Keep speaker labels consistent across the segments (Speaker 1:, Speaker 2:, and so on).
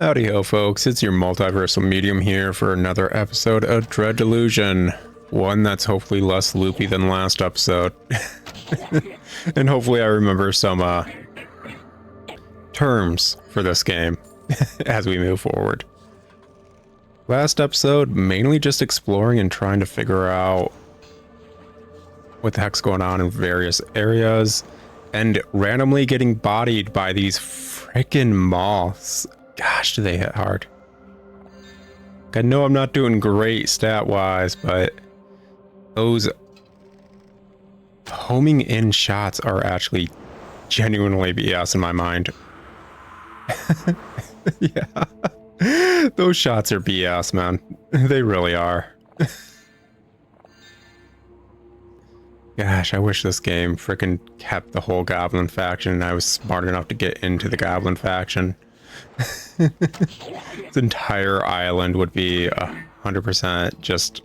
Speaker 1: Howdy ho folks, it's your multiversal medium here for another episode of Dread Delusion. One that's hopefully less loopy than last episode. And hopefully I remember some terms for this game as we move forward. Last episode, mainly just exploring and trying to figure out what the heck's going on in various areas, and randomly getting bodied by these frickin' moths. Gosh, do they hit hard. I know I'm not doing great stat-wise, but those homing in shots are actually genuinely BS in my mind. Yeah. Those shots are BS, man. They really are. Gosh, I wish this game frickin' kept the whole Goblin faction and I was smart enough to get into the Goblin faction. This entire island would be 100% just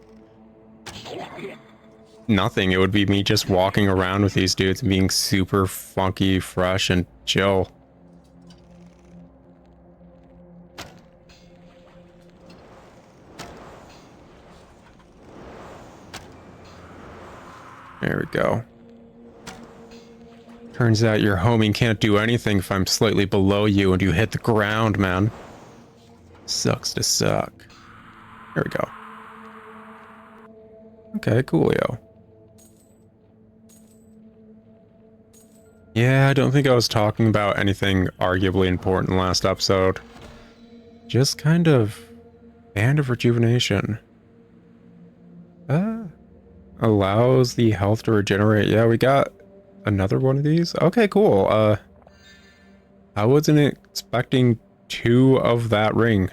Speaker 1: nothing. It would be me just walking around with these dudes and being super funky, fresh, and chill. There we go. Turns out your homing can't do anything if I'm slightly below you and you hit the ground, man. Sucks to suck. There we go. Okay, coolio. Yeah, I don't think I was talking about anything arguably important last episode. Just kind of Band of Rejuvenation. Allows the health to regenerate. Yeah, we got another one of these. Okay, cool. I wasn't expecting 2 of that ring.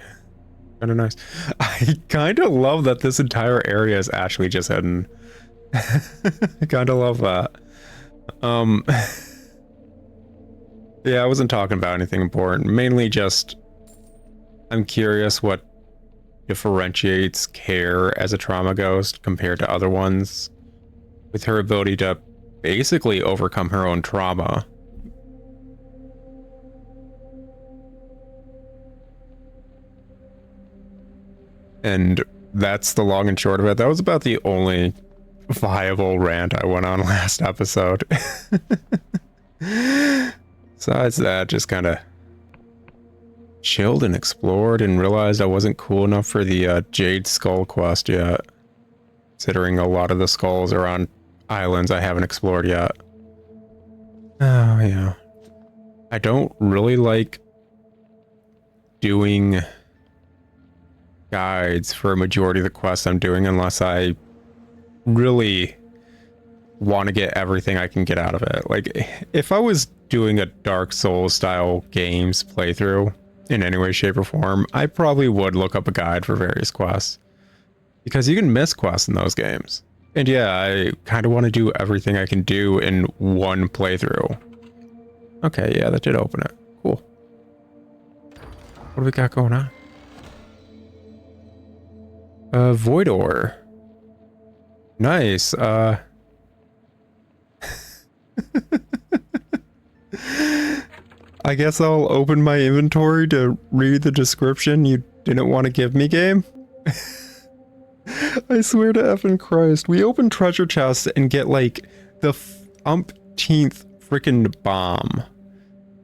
Speaker 1: Kind of nice. I kind of love that this entire area is actually just hidden. I kind of love that. Yeah, I wasn't talking about anything important. Mainly just I'm curious what differentiates Care as a trauma ghost compared to other ones, with her ability to basically overcome her own trauma. And that's the long and short of it. That was about the only viable rant I went on last episode. Besides that, just kind of chilled and explored and realized I wasn't cool enough for the Jade Skull quest yet, considering a lot of the skulls are on islands I haven't explored yet. Oh yeah, I don't really like doing guides for a majority of the quests I'm doing unless I really want to get everything I can get out of it. Like, if I was doing a Dark Souls style games playthrough in any way, shape, or form, I probably would look up a guide for various quests, because you can miss quests in those games. And yeah, I kind of want to do everything I can do in one playthrough. Okay, yeah, that did open it. Cool. What do we got going on? Void ore. Nice. I guess I'll open my inventory to read the description you didn't want to give me, game. I swear to effing Christ. We open treasure chests and get like the umpteenth freaking bomb.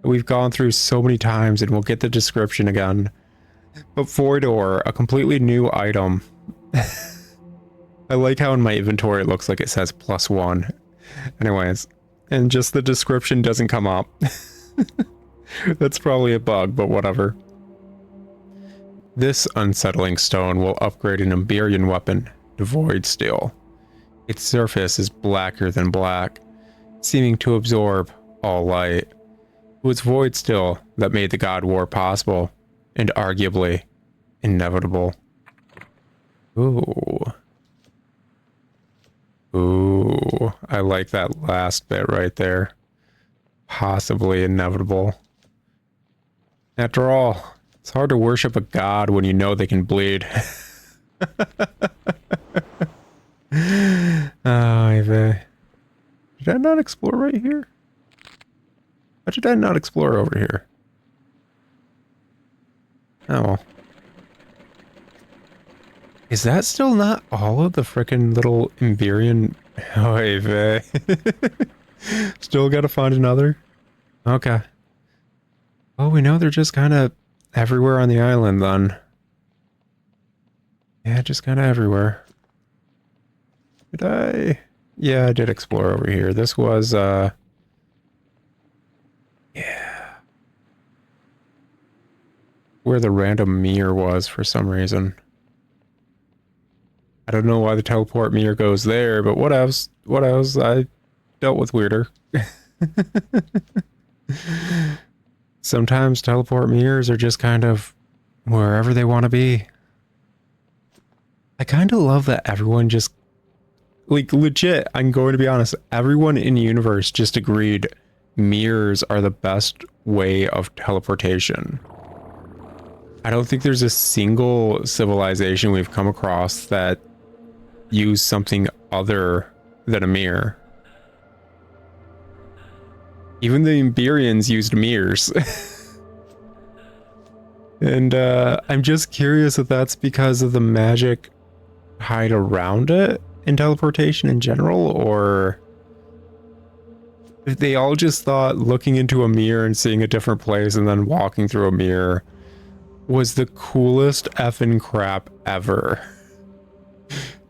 Speaker 1: We've gone through so many times, and we'll get the description again. But Void ore, a completely new item. I like how in my inventory it looks like it says +1. Anyways, and just the description doesn't come up. That's probably a bug, but whatever. This unsettling stone will upgrade an Embyrian weapon to Void Steel. Its surface is blacker than black, seeming to absorb all light. It was Void Steel that made the God War possible, and arguably inevitable. Ooh. Ooh, I like that last bit right there. Possibly inevitable. After all, it's hard to worship a god when you know they can bleed. Did I not explore right here? Why did I not explore over here? Oh. Is that still not all of the frickin' little Embyrian? Oh, hey, Vey. Still gotta find another? Okay. Well, we know they're just kind of everywhere on the island, then. Yeah, just kind of everywhere. Did I? Yeah, I did explore over here. This was, yeah. Where the random mirror was for some reason. I don't know why the teleport mirror goes there, but what else? What else? I dealt with weirder. Sometimes teleport mirrors are just kind of wherever they want to be. I kind of love that everyone just, like, legit, I'm going to be honest, everyone in the universe just agreed mirrors are the best way of teleportation. I don't think there's a single civilization we've come across that use something other than a mirror. Even the Embyrians used mirrors. And I'm just curious if that's because of the magic hide around it in teleportation in general, or if they all just thought looking into a mirror and seeing a different place and then walking through a mirror was the coolest effing crap ever.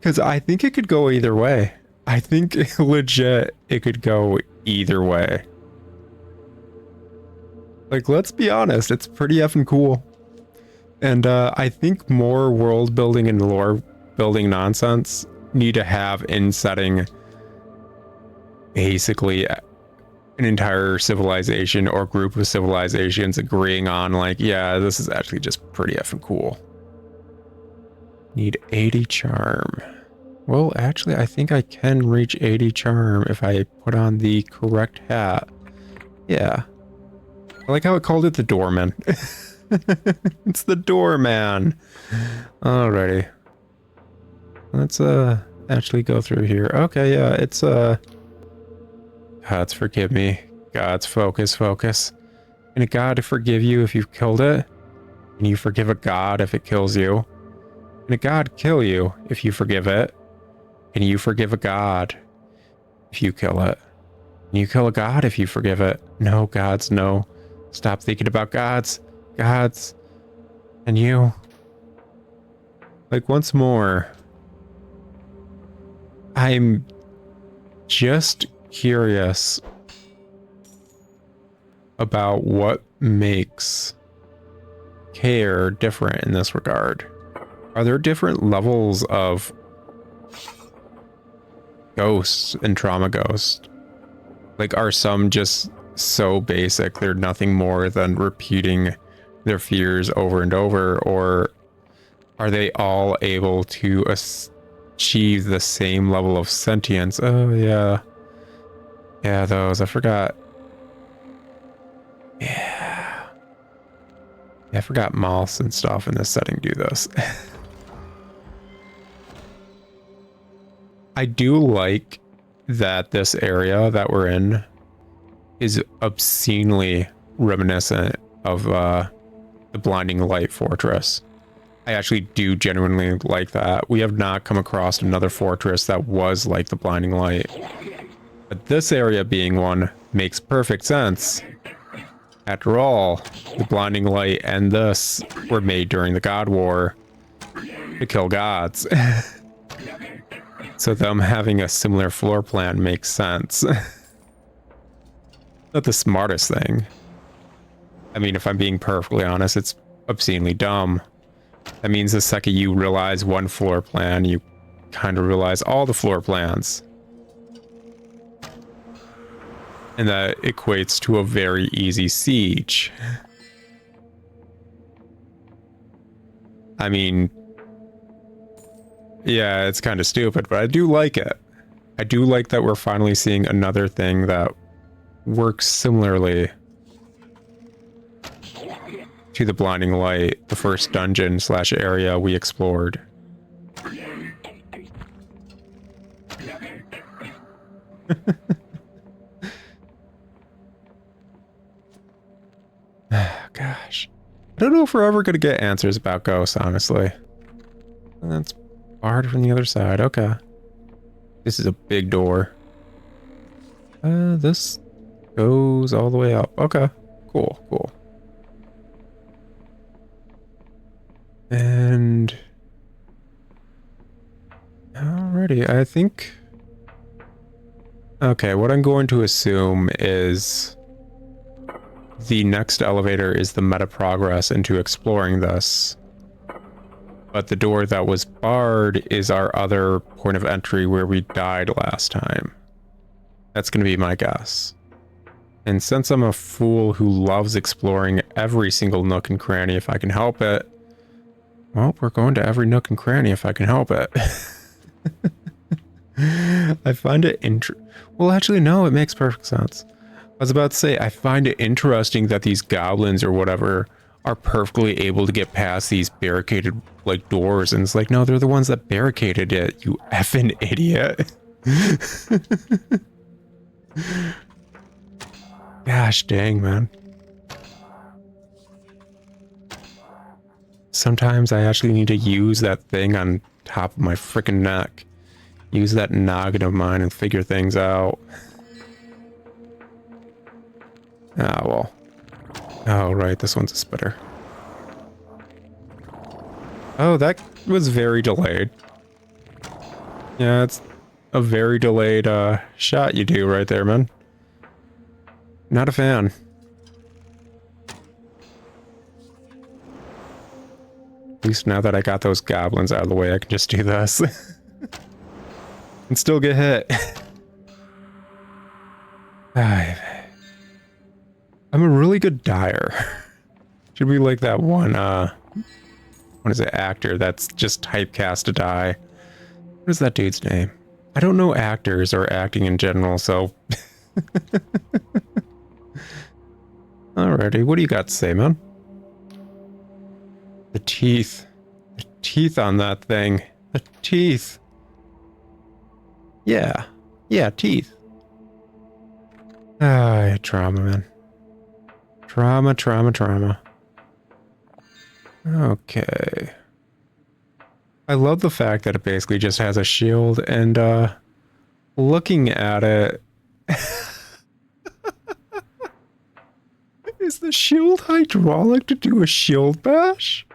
Speaker 1: Because I think it could go either way. I think legit it could go either way. Like, let's be honest, it's pretty effing cool. And I think more world building and lore building nonsense need to have in setting basically an entire civilization or group of civilizations agreeing on, like, yeah, this is actually just pretty effing cool. Need 80 charm. Well, actually, I think I can reach 80 charm if I put on the correct hat. Yeah. I like how it called it the doorman. It's the doorman. Alrighty. Let's actually go through here. Okay, yeah, it's Gods forgive me. Gods focus. Can a god forgive you if you've killed it? Can you forgive a god if it kills you? Can a god kill you if you forgive it? Can you forgive a god if you kill it? Can you kill a god if you forgive it? No, gods, no. Stop thinking about gods. Gods. And you. Like, once more. I'm just curious about what makes care different in this regard. Are there different levels of ghosts and trauma ghosts? Like, are some just so basic they're nothing more than repeating their fears over and over, or are they all able to achieve the same level of sentience? Oh yeah, those I forgot. Yeah, I forgot moths and stuff in this setting do this. I do like that this area that we're in is obscenely reminiscent of the Blinding Light Fortress. I actually do genuinely like that. We have not come across another fortress that was like the Blinding Light. But this area being one makes perfect sense. After all, the Blinding Light and this were made during the God War to kill gods. So them having a similar floor plan makes sense. Not the smartest thing. I mean, if I'm being perfectly honest, it's obscenely dumb. That means the second you realize one floor plan, you kind of realize all the floor plans. And that equates to a very easy siege. I mean, yeah, it's kind of stupid, but I do like it. I do like that we're finally seeing another thing that works similarly to the Blinding Light, the first dungeon / area we explored. Gosh. I don't know if we're ever going to get answers about ghosts, honestly. That's barred from the other side. Okay. This is a big door. This goes all the way up. Okay. Cool, cool. And... alrighty, I think... okay, what I'm going to assume is... the next elevator is the meta progress into exploring this. But the door that was barred is our other point of entry where we died last time. That's going to be my guess. And since I'm a fool who loves exploring every single nook and cranny if I can help it, well, we're going to every nook and cranny if I can help it. I find it well, actually, no, it makes perfect sense. I was about to say, I find it interesting that these goblins or whatever are perfectly able to get past these barricaded, like, doors. And it's like, no, they're the ones that barricaded it, you effing idiot. Gosh dang, man. Sometimes I actually need to use that thing on top of my freaking neck. Use that noggin of mine and figure things out. Ah, well. Oh, right, this one's a spitter. Oh, that was very delayed. Yeah, it's a very delayed shot you do right there, man. Not a fan. At least now that I got those goblins out of the way, I can just do this. And still get hit. I'm a really good dyer. Should be like that one, what is it, actor that's just typecast to die. What is that dude's name? I don't know actors or acting in general, so... Alrighty, what do you got to say, man? The teeth. The teeth on that thing. The teeth. Yeah. Yeah, teeth. Ah, trauma, man. Trauma, trauma, trauma. Okay. I love the fact that it basically just has a shield and, looking at it... Is the shield hydraulic to do a shield bash?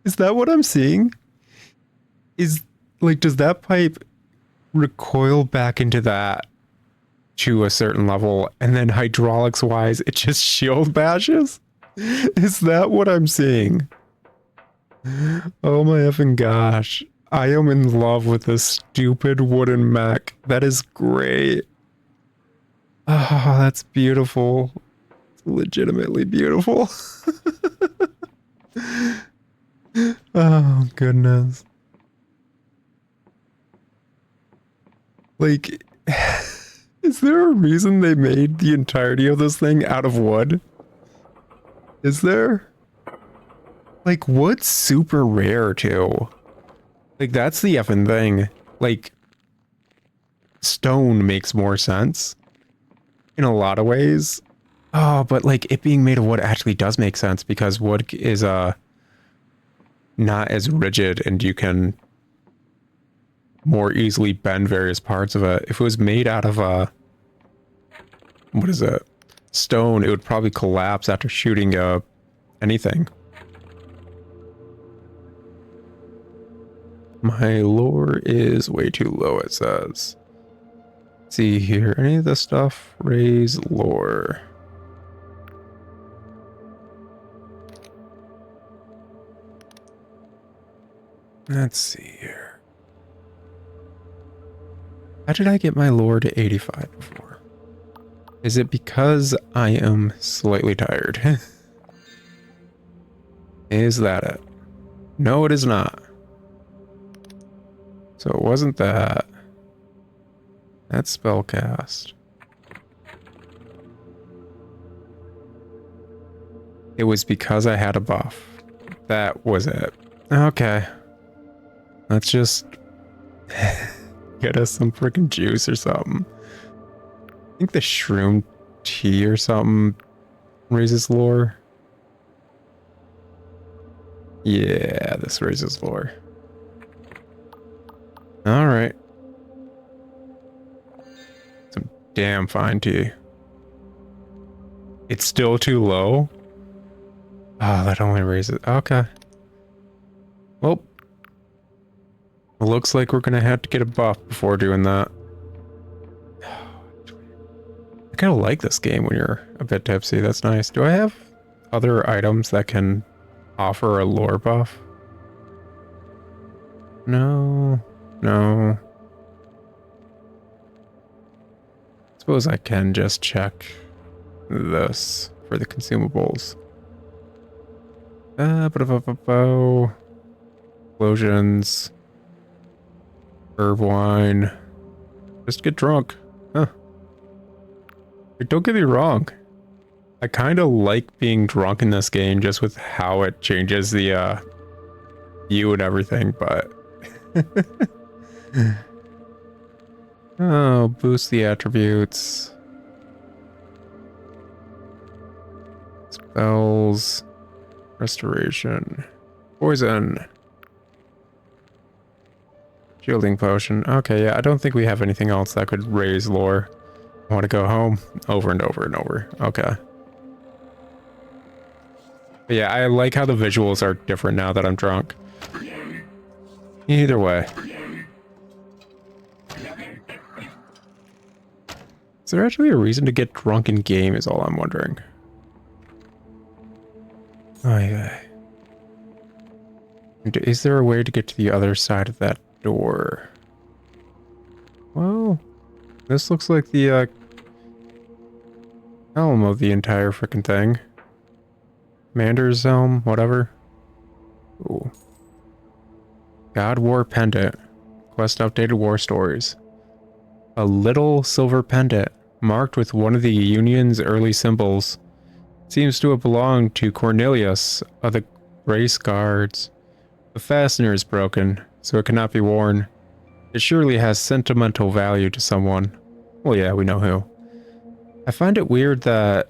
Speaker 1: Is that what I'm seeing? Is, like, does that pipe recoil back into that to a certain level, and then hydraulics wise it just shield bashes? Is that what I'm seeing? Oh my effing gosh. I am in love with this stupid wooden mech. That is great. Oh, that's beautiful. It's legitimately beautiful. Oh goodness. Like, is there a reason they made the entirety of this thing out of wood? Is there? Like, wood's super rare, too. Like, that's the effing thing. Like, stone makes more sense in a lot of ways. Oh, but, like, it being made of wood actually does make sense because wood is, not as rigid and you can more easily bend various parts of it. If it was made out of, what is it? Stone, it would probably collapse after shooting, anything. My lore is way too low, it says. Let's see here, any of this stuff? Raise lore. Let's see here. How did I get my lore to 85 before? Is it because I am slightly tired? Is that it? No, it is not. So it wasn't that. That's spellcast. It was because I had a buff. That was it. Okay. Let's just get us some freaking juice or something. I think the shroom tea or something raises lore. Yeah, this raises lore. Alright. Some damn fine tea. It's still too low? Oh, that only raises... Okay. Well. Looks like we're gonna have to get a buff before doing that. I kind of like this game when you're a bit tipsy. That's nice. Do I have other items that can offer a lore buff? No. No. Suppose I can just check this for the consumables. Explosions. Herb wine. Just get drunk. Huh. Like, don't get me wrong. I kind of like being drunk in this game just with how it changes the view and everything, but... Oh, boost the attributes. Spells. Restoration. Poison. Shielding potion. Okay, yeah, I don't think we have anything else that could raise lore. I want to go home over and over and over. Okay. But yeah, I like how the visuals are different now that I'm drunk. Either way. Is there actually a reason to get drunk in game is all I'm wondering. Oh yeah. Is there a way to get to the other side of that door? Well, this looks like the helm of the entire frickin' thing. Commander's helm, whatever. Ooh. God War Pendant. Quest updated war stories. A little silver pendant, marked with one of the Union's early symbols. Seems to have belonged to Cornelius of the Grace Guards. The fastener is broken, so it cannot be worn. It surely has sentimental value to someone. Well, yeah, we know who. I find it weird that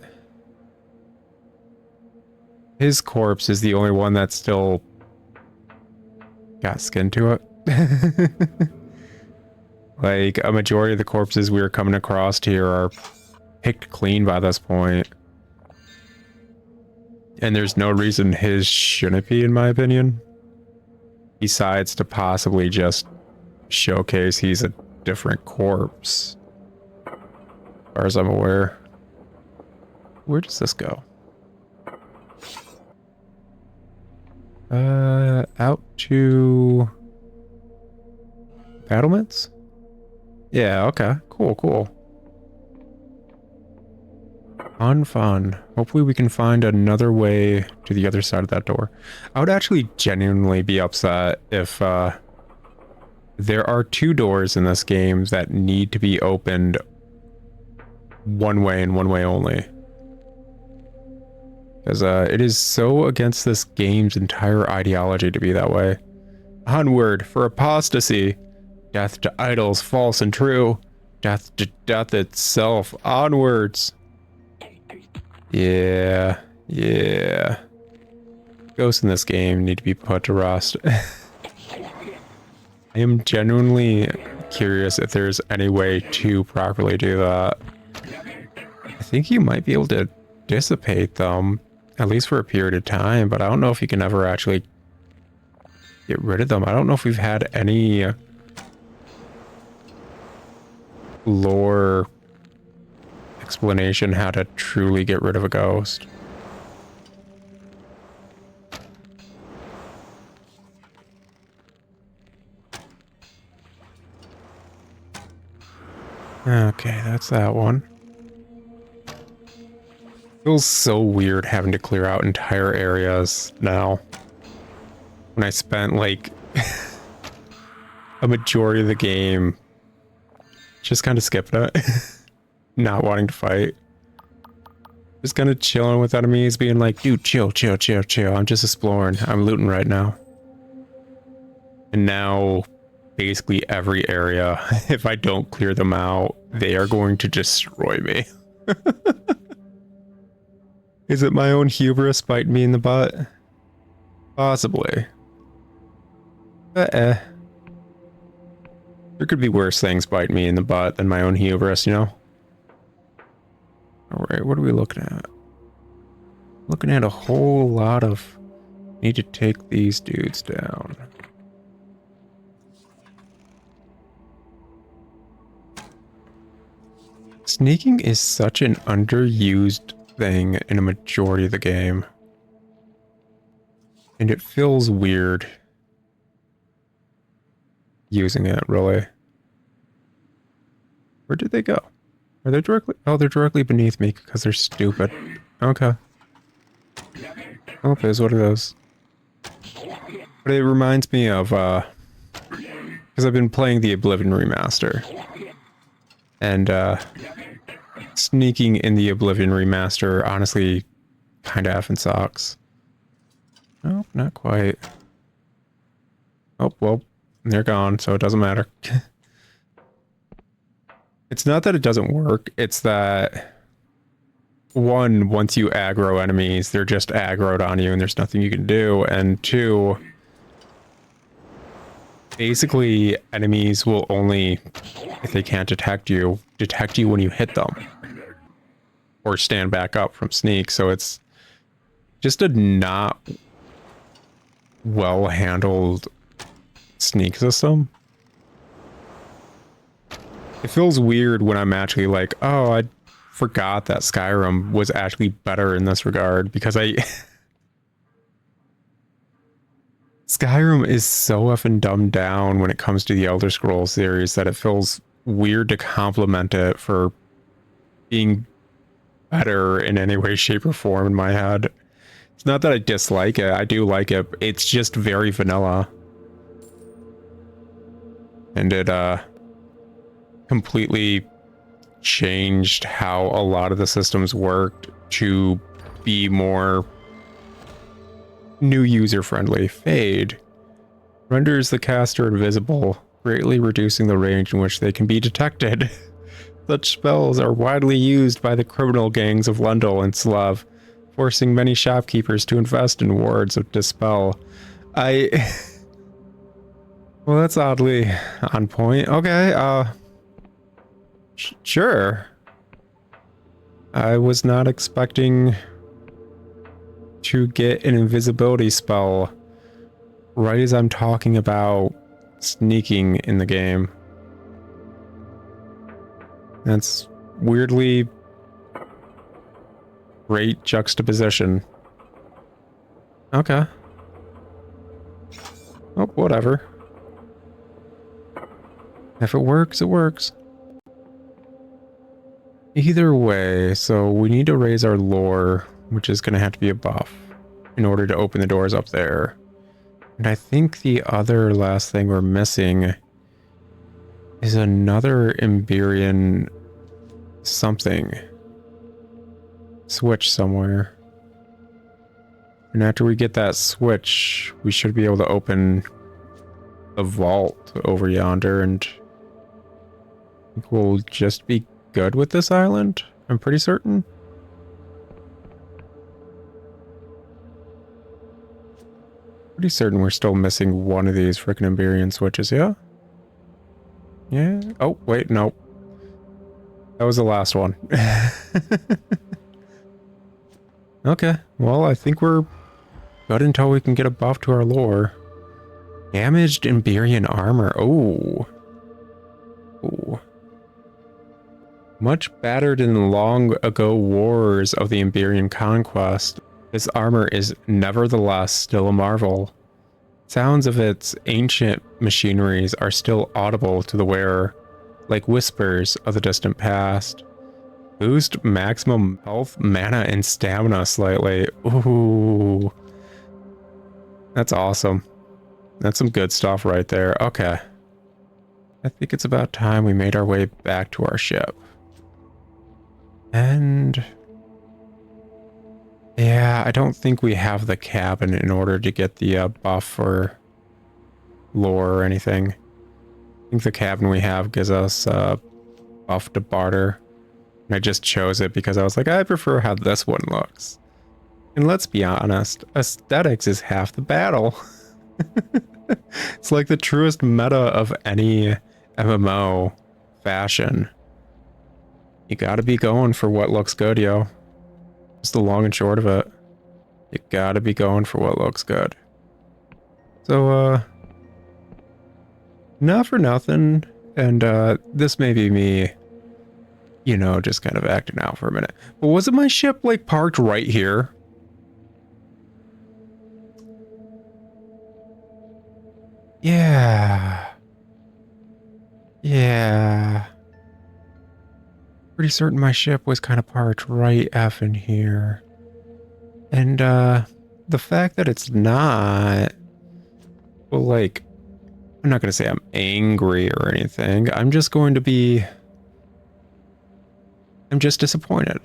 Speaker 1: his corpse is the only one that's still got skin to it. Like, a majority of the corpses we are coming across here are picked clean by this point. And there's no reason his shouldn't be, in my opinion. Besides to possibly just showcase he's a different corpse. As far as I'm aware. Where does this go? Out to... battlements? Yeah, okay. Cool, cool. Fun. Hopefully we can find another way to the other side of that door. I would actually genuinely be upset if there are two doors in this game that need to be opened one way and one way only. Because it is so against this game's entire ideology to be that way. Onward for apostasy. Death to idols, false and true. Death to death itself. Onwards. Yeah. Ghosts in this game need to be put to rest. I am genuinely curious if there's any way to properly do that. I think you might be able to dissipate them, at least for a period of time, but I don't know if you can ever actually get rid of them. I don't know if we've had any lore explanation how to truly get rid of a ghost. Okay, that's that one. Feels so weird having to clear out entire areas now. When I spent like a majority of the game just kind of skipping it. Not wanting to fight. Just kind of chilling with enemies, being like, dude, chill. I'm just exploring. I'm looting right now. And now, basically every area, if I don't clear them out, they are going to destroy me. Is it my own hubris biting me in the butt? Possibly. There could be worse things biting me in the butt than my own hubris, you know? Alright, what are we looking at? Looking at a whole lot of... Need to take these dudes down. Sneaking is such an underused thing in a majority of the game. And it feels weird using it, really. Where did they go? Are they directly... Oh, they're directly beneath me because they're stupid. Okay. Okay, it's one of those. But it reminds me of, because I've been playing the Oblivion remaster. And, sneaking in the Oblivion remaster, honestly, kind of effing sucks. Nope, not quite. Oh, well, they're gone, so it doesn't matter. It's not that it doesn't work, it's that... One, once you aggro enemies, they're just aggroed on you and there's nothing you can do. And two... Basically, enemies will only, if they can't detect you when you hit them. Or stand back up from sneak, so it's just a not well-handled sneak system. It feels weird when I'm actually like, oh, I forgot that Skyrim was actually better in this regard, because Skyrim is so effing dumbed down when it comes to the Elder Scrolls series that it feels weird to compliment it for being better in any way, shape, or form in my head. It's not that I dislike it. I do like it. It's just very vanilla. And it completely changed how a lot of the systems worked to be more new user-friendly. Fade renders the caster invisible, greatly reducing the range in which they can be detected. Such spells are widely used by the criminal gangs of Lundel and Slav, forcing many shopkeepers to invest in wards of dispel. Well, that's oddly on point. Okay, sure. I was not expecting to get an invisibility spell right as I'm talking about sneaking in the game. That's weirdly great juxtaposition. Okay. Oh, whatever. If it works, it works. Either way, so we need to raise our lore, which is going to have to be a buff in order to open the doors up there. And I think the other last thing we're missing is another Embyrian something switch somewhere. And after we get that switch, we should be able to open the vault over yonder, and I think we'll just be good with this island. I'm pretty certain. Pretty certain we're still missing one of these frickin' Embyrian switches, yeah? Yeah? Oh, wait, no. That was the last one. Okay, well, I think we're good until we can get a buff to our lore. Damaged Embyrian armor. Oh. Oh. Much battered in the long ago wars of the Embyrian conquest, this armor is nevertheless still a marvel. Sounds of its ancient machineries are still audible to the wearer, like whispers of the distant past. Boost maximum health, mana, and stamina slightly. Ooh. That's awesome. That's some good stuff right there. Okay. I think it's about time we made our way back to our ship. And... yeah, I don't think we have the cabin in order to get the buff or lore or anything. I think the cabin we have gives us buff to barter. And I just chose it because I was like, I prefer how this one looks. And let's be honest, aesthetics is half the battle. It's like the truest meta of any MMO fashion. You gotta be going for what looks good, yo. Just the long and short of it. You gotta be going for what looks good. So, not for nothing, and this may be me, you know, just kind of acting out for a minute. But wasn't my ship, like, parked right here? Yeah. Yeah. Pretty certain my ship was kind of parked right effing here. And, the fact that it's not, well, like, I'm not going to say I'm angry or anything. I'm just going to be... I'm just disappointed.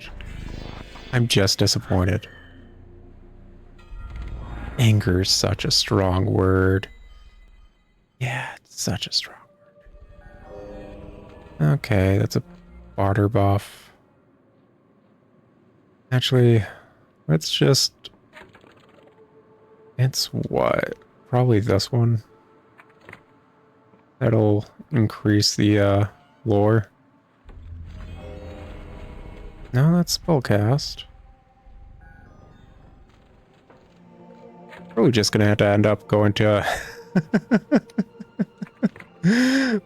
Speaker 1: I'm just disappointed. Anger is such a strong word. Yeah, it's such a strong word. Okay, that's a barter buff. Actually, let's just... It's what? Probably this one. That'll increase the lore. No, that's spellcast. Probably just gonna have to end up going to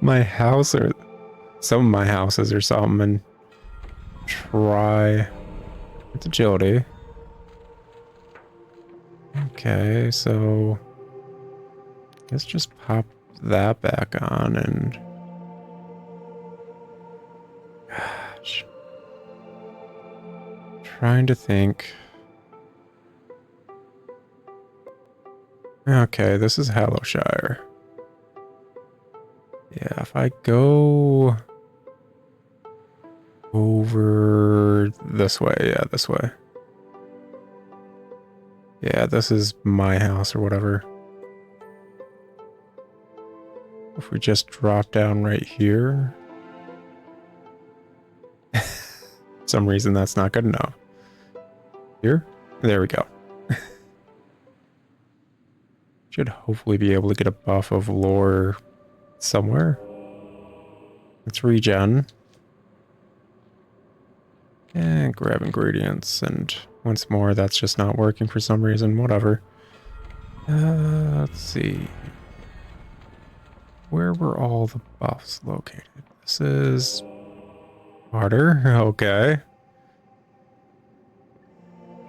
Speaker 1: my house or some of my houses or something and try. It's agility. Okay, so let's just pop that back on and gosh. Trying to think. Okay, this is Hallowshire. Yeah, if I go over this way, yeah, this way. Yeah, this is my house or whatever. If we just drop down right here. For some reason that's not good enough. Here? There we go. Should hopefully be able to get a buff of lore somewhere. Let's regen. And grab ingredients. And once more, that's just not working for some reason. Whatever. Let's see. Where were all the buffs located? This is... Harder? Okay.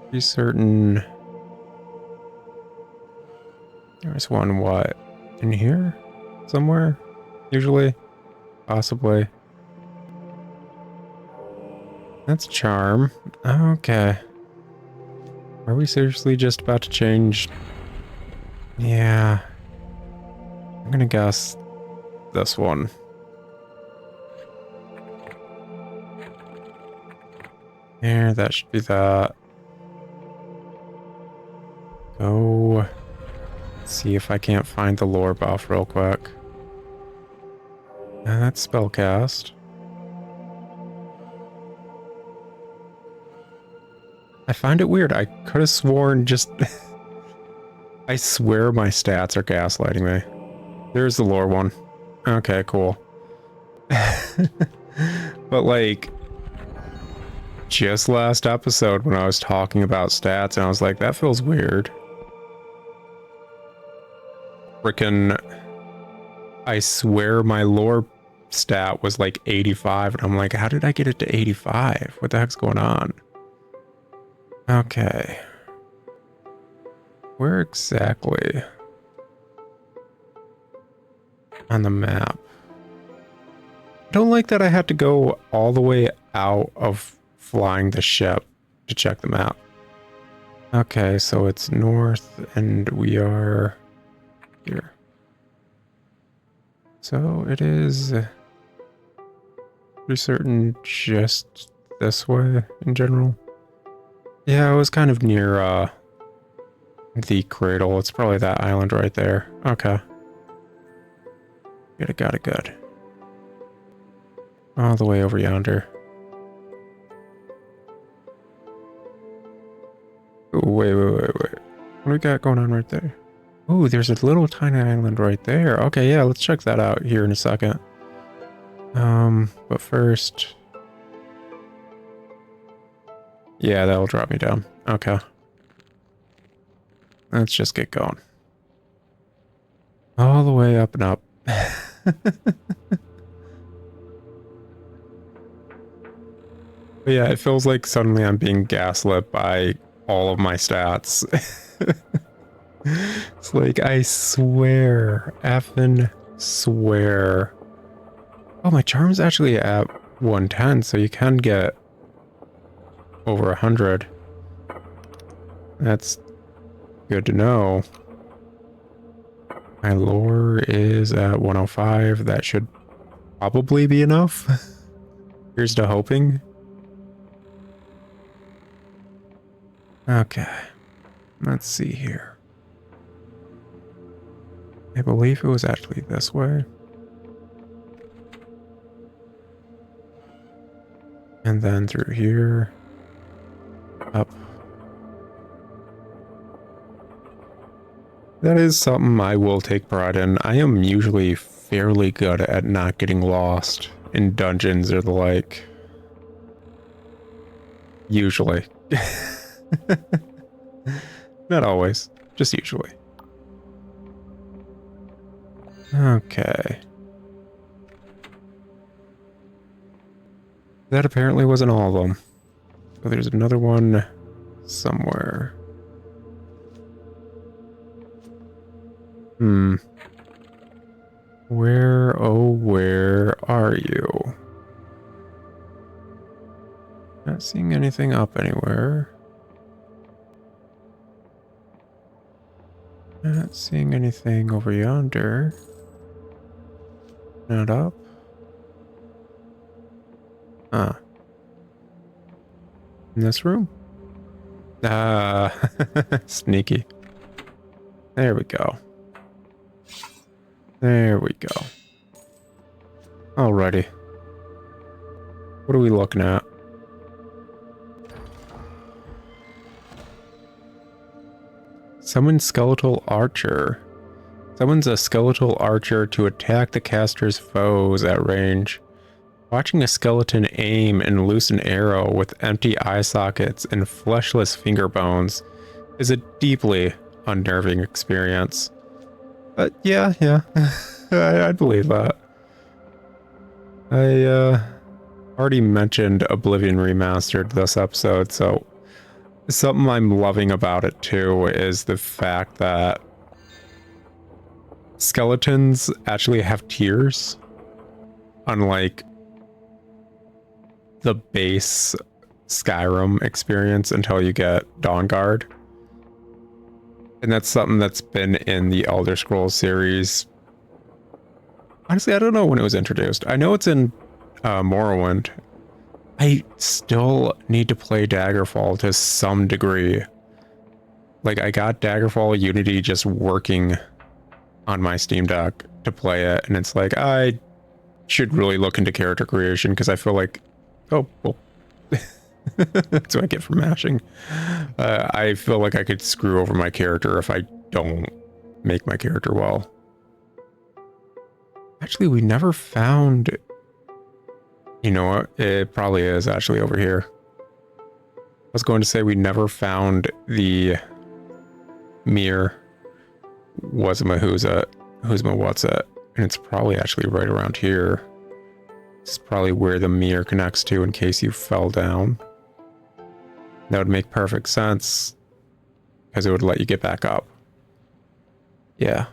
Speaker 1: Pretty certain... There's one, what? In here? Somewhere? Usually? Possibly. That's charm. Okay. Are we seriously just about to change? Yeah. I'm gonna guess this one. There, that should be that. Go... See if I can't find the lore buff real quick. That's spellcast. I find it weird. I could have sworn just... I swear my stats are gaslighting me. There's the lore one. Okay, cool. But like... Just last episode when I was talking about stats and I was like, that feels weird. Frickin', I swear my lore stat was like 85 and I'm like, how did I get it to 85? What the heck's going on? Okay. Where exactly on the map? I don't like that I had to go all the way out of flying the ship to check the map. Okay, so it's north and we are here. So it is pretty certain just this way in general. Yeah, I was kind of near the cradle. It's probably that island right there. Okay. Got it good. All the way over yonder. Ooh, wait. What do we got going on right there? Ooh, there's a little tiny island right there. Okay, yeah, let's check that out here in a second. But first... Yeah, that'll drop me down. Okay. Let's just get going. All the way up and up. But yeah, it feels like suddenly I'm being gaslit by all of my stats. It's like, I swear, effing swear. Oh, my charm's actually at 110, so you can get over 100. That's good to know. My lore is at 105. That should probably be enough. Here's to hoping. Okay. Let's see here. I believe it was actually this way. And then through here. Up. That is something I will take pride in. I am usually fairly good at not getting lost in dungeons or the like. Usually. Not always, just usually. Okay. That apparently wasn't all of them. So there's another one somewhere. Where, oh, where are you? Not seeing anything up anywhere. Not seeing anything over yonder. Not up. Ah. In this room? Ah, sneaky. There we go. There we go. Alrighty. What are we looking at? Summon Skeletal Archer. Summons a skeletal archer to attack the caster's foes at range. Watching a skeleton aim and loose an arrow with empty eye sockets and fleshless finger bones is a deeply unnerving experience. But yeah, I believe that. I already mentioned Oblivion Remastered this episode, so something I'm loving about it too is the fact that skeletons actually have tears, unlike the base Skyrim experience until you get Dawnguard. And that's something that's been in the Elder Scrolls series. Honestly, I don't know when it was introduced. I know it's in Morrowind. I still need to play Daggerfall to some degree. Like, I got Daggerfall Unity just working on my Steam Deck to play it, and it's like, I should really look into character creation, because I feel like, oh, well, that's what I get for mashing. I feel like I could screw over my character if I don't make my character well. Actually, we never found... You know what? It probably is actually over here. I was going to say we never found the mirror. Wuzma who's what's it? And it's probably actually right around here. It's probably where the mirror connects to in case you fell down. That would make perfect sense, because it would let you get back up. Yeah.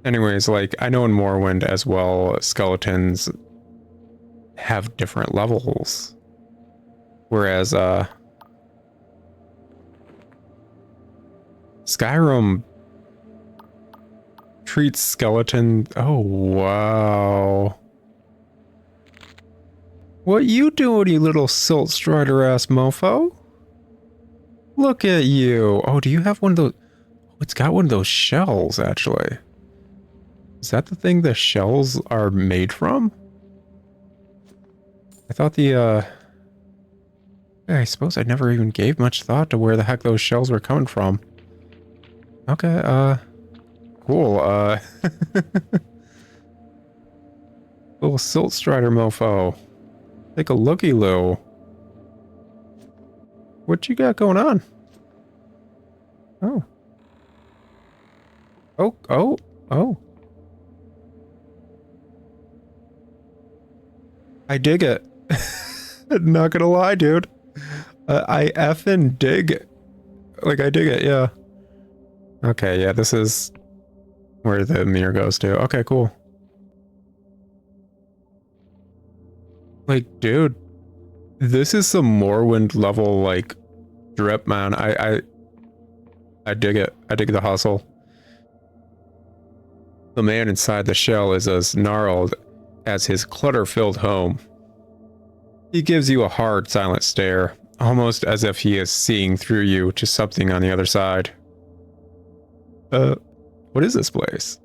Speaker 1: Anyways, like, I know in Morrowind as well, skeletons have different levels. Whereas, Skyrim treats skeleton... Oh, wow. What you doing, you little silt strider ass mofo? Look at you. Oh, do you have one of those? Oh, it's got one of those shells, actually. Is that the thing the shells are made from? I thought the I suppose I never even gave much thought to where the heck those shells were coming from. Okay, cool, little Silt Strider mofo. Take a looky, Lou. What you got going on? Oh. Oh. I dig it. Not gonna lie, dude. I effing dig. Like, I dig it, yeah. Okay, yeah, this is where the mirror goes to. Okay, cool. Like, dude, this is some Morrowind level, like, drip, man. I dig it. I dig the hustle. The man inside the shell is as gnarled as his clutter-filled home. He gives you a hard, silent stare, almost as if he is seeing through you to something on the other side. What is this place?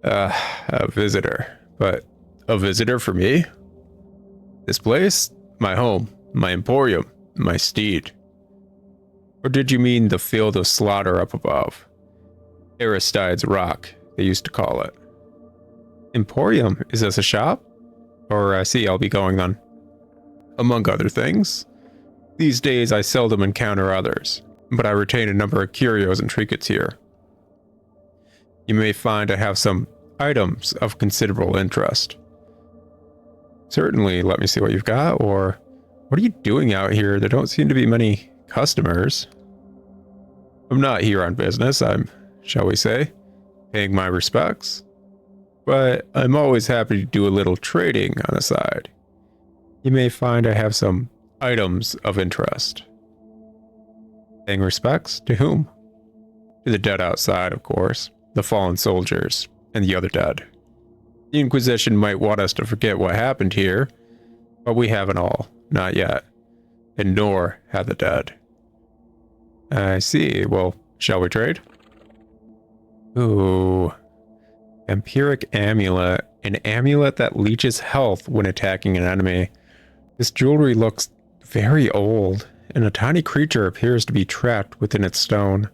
Speaker 1: A visitor. But a visitor for me? This place? My home, my emporium, my steed. Or did you mean the field of slaughter up above? Aristide's Rock, they used to call it. Emporium? Is this a shop? Or I see I'll be going then. Among other things. These days I seldom encounter others, but I retain a number of curios and trinkets here. You may find I have some items of considerable interest. Certainly, let me see what you've got, or what are you doing out here? There don't seem to be many customers. I'm not here on business, I'm, shall we say, paying my respects. But I'm always happy to do a little trading on the side. You may find I have some items of interest. Paying respects? To whom? To the dead outside, of course. The fallen soldiers, and the other dead. The Inquisition might want us to forget what happened here, but we haven't all. Not yet. And nor have the dead. I see. Well, shall we trade? Ooh. Vampiric amulet. An amulet that leeches health when attacking an enemy. This jewelry looks very old, and a tiny creature appears to be trapped within its stone.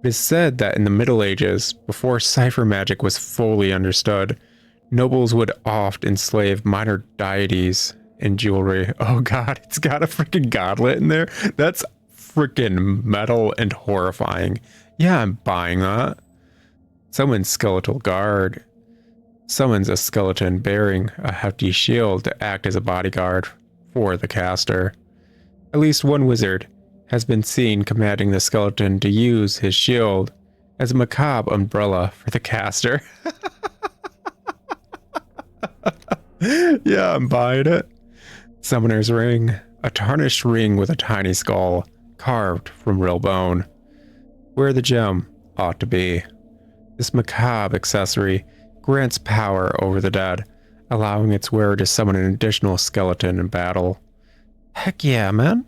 Speaker 1: It is said that in the Middle Ages, before cipher magic was fully understood, nobles would oft enslave minor deities in jewelry. Oh god, it's got a freaking goblet in there? That's freaking metal and horrifying. Yeah, I'm buying that. Summons skeletal guard. Summons a skeleton bearing a hefty shield to act as a bodyguard for the caster. At least one wizard has been seen commanding the skeleton to use his shield as a macabre umbrella for the caster. Yeah, I'm buying it. Summoner's ring. A tarnished ring with a tiny skull carved from real bone. Where the gem ought to be. This macabre accessory grants power over the dead, allowing its wearer to summon an additional skeleton in battle. Heck yeah, man.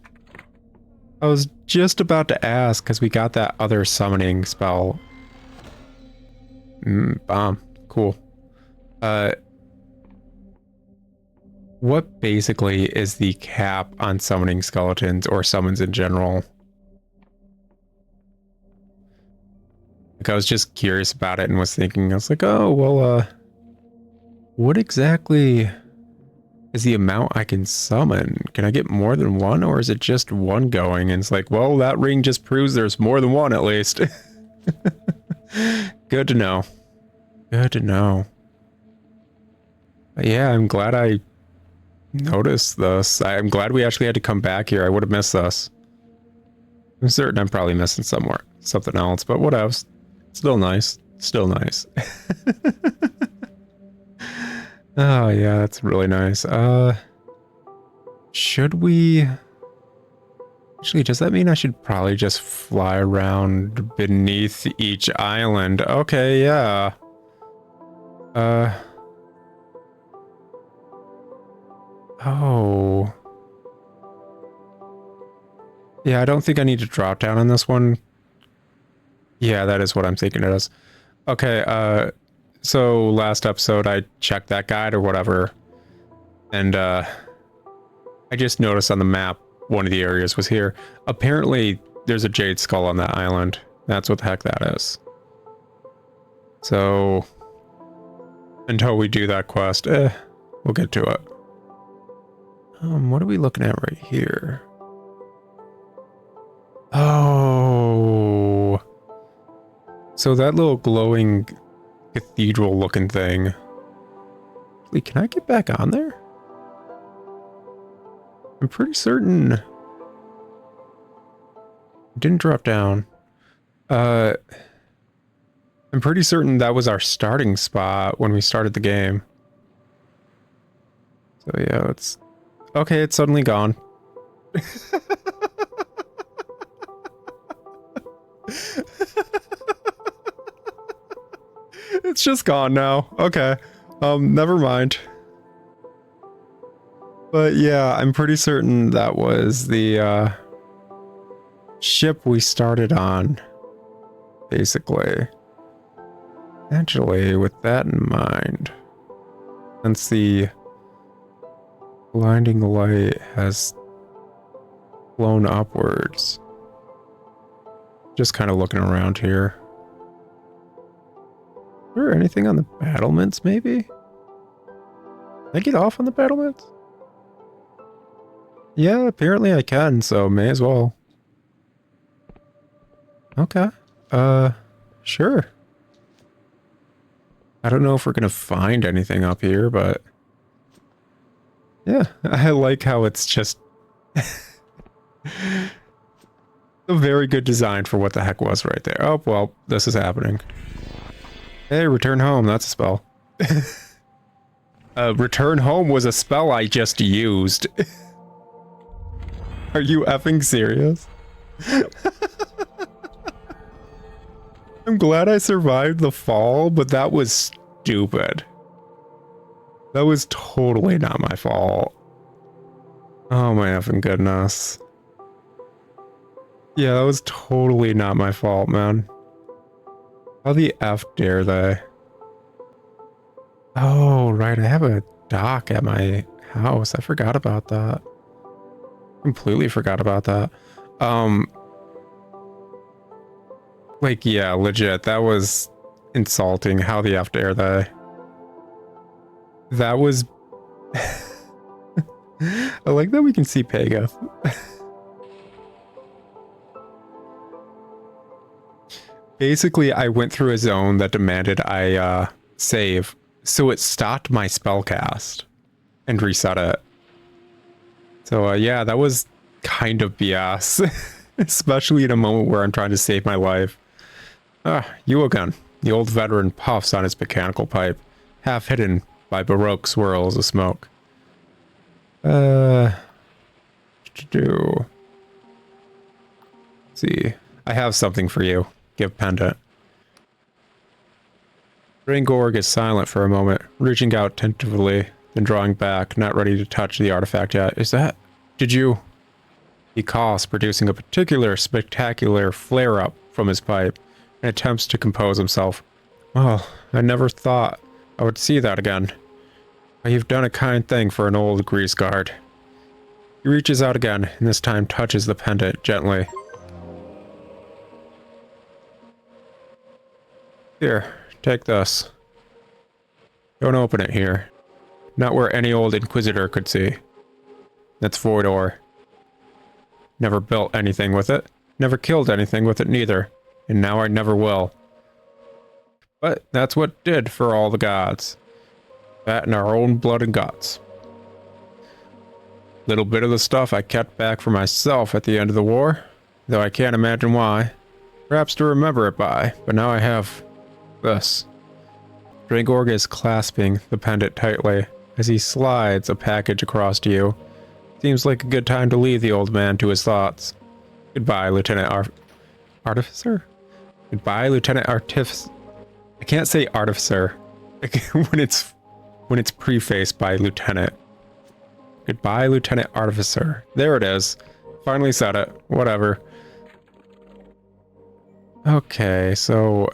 Speaker 1: I was just about to ask, because we got that other summoning spell. Bomb. Cool. What basically is the cap on summoning skeletons, or summons in general? Like, I was just curious about it and was thinking, I was like, oh, well, what exactly is the amount I can summon? Can I get more than one, or is it just one going? And it's like, well, that ring just proves there's more than one at least. Good to know. Good to know. But yeah, I'm glad I noticed this. I'm glad we actually had to come back here. I would have missed this. I'm certain I'm probably missing something else, but what else? Still nice. Still nice. Oh yeah, that's really nice. Should we... Actually, does that mean I should probably just fly around beneath each island? Okay, yeah. Oh. Yeah, I don't think I need to drop down on this one. Yeah, that is what I'm thinking it is. Okay, so last episode I checked that guide or whatever, and I just noticed on the map one of the areas was here. Apparently, there's a jade skull on that island. That's what the heck that is. So, until we do that quest, we'll get to it. What are we looking at right here? Oh. So that little glowing cathedral looking thing. Wait, can I get back on there? I'm pretty certain it didn't drop down. I'm pretty certain that was our starting spot when we started the game. So yeah, it's okay, it's suddenly gone. It's just gone now. Okay. Never mind. But yeah, I'm pretty certain that was the ship we started on, basically. Actually, with that in mind, since the blinding light has flown upwards, just kind of looking around here. Is there anything on the battlements, maybe? Can I get off on the battlements? Yeah, apparently I can, so may as well. Okay. Sure. I don't know if we're gonna find anything up here, but yeah, I like how it's just a very good design for what the heck was right there. Oh, well, this is happening. Hey, return home, that's a spell. Return home was a spell I just used. Are you effing serious? I'm glad I survived the fall, but that was stupid. That was totally not my fault. Oh my effing goodness. Yeah, that was totally not my fault, man. How the F dare they? Oh, right, I have a dock at my house. I forgot about that. Completely forgot about that. Like, yeah, legit, that was insulting. How the F dare they? That was... I like that we can see Pega. Basically, I went through a zone that demanded I save, so it stopped my spell cast and reset it. So yeah, that was kind of BS, especially in a moment where I'm trying to save my life. Ah, you again. The old veteran puffs on his mechanical pipe, half hidden by baroque swirls of smoke. What to do? Let's see, I have something for you. Give pendant. Drangorg is silent for a moment, reaching out tentatively, then drawing back, not ready to touch the artifact yet. Is that... Did you... He coughs, producing a particular spectacular flare-up from his pipe, and attempts to compose himself. Well, I never thought I would see that again. But you've done a kind thing for an old grease guard. He reaches out again, and this time touches the pendant gently. Here, take this. Don't open it here. Not where any old Inquisitor could see. That's Voidor. Never built anything with it. Never killed anything with it neither. And now I never will. But that's what did for all the gods. That and our own blood and guts. Little bit of the stuff I kept back for myself at the end of the war. Though I can't imagine why. Perhaps to remember it by. But now I have... this. Drangorg is clasping the pendant tightly as he slides a package across to you. Seems like a good time to leave the old man to his thoughts. Goodbye, Lieutenant Artificer? Goodbye, Lieutenant Artificer. I can't say Artificer when it's prefaced by Lieutenant. Goodbye, Lieutenant Artificer. There it is. Finally said it. Whatever. Okay, so...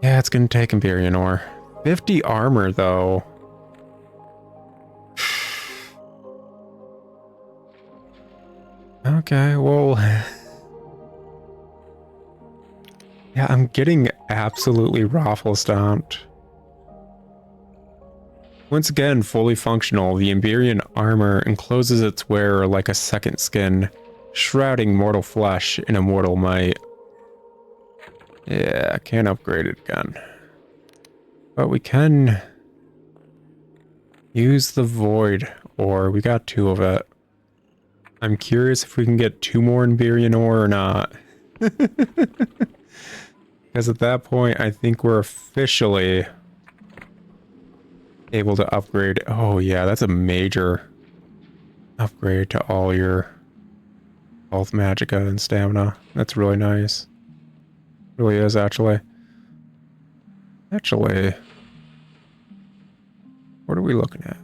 Speaker 1: yeah, it's gonna take Embyrian ore. 50 armor, though. Okay, well... Yeah, I'm getting absolutely raffle stomped. Once again, fully functional, the Embyrian armor encloses its wearer like a second skin, shrouding mortal flesh in immortal might. Yeah, can't upgrade it again. But we can use the void ore. We got 2 of it. I'm curious if we can get 2 more Embyrian ore or not. Because at that point, I think we're officially able to upgrade. Oh yeah, that's a major upgrade to all your health, magicka, and stamina. That's really nice. Really is, actually. Actually, what are we looking at?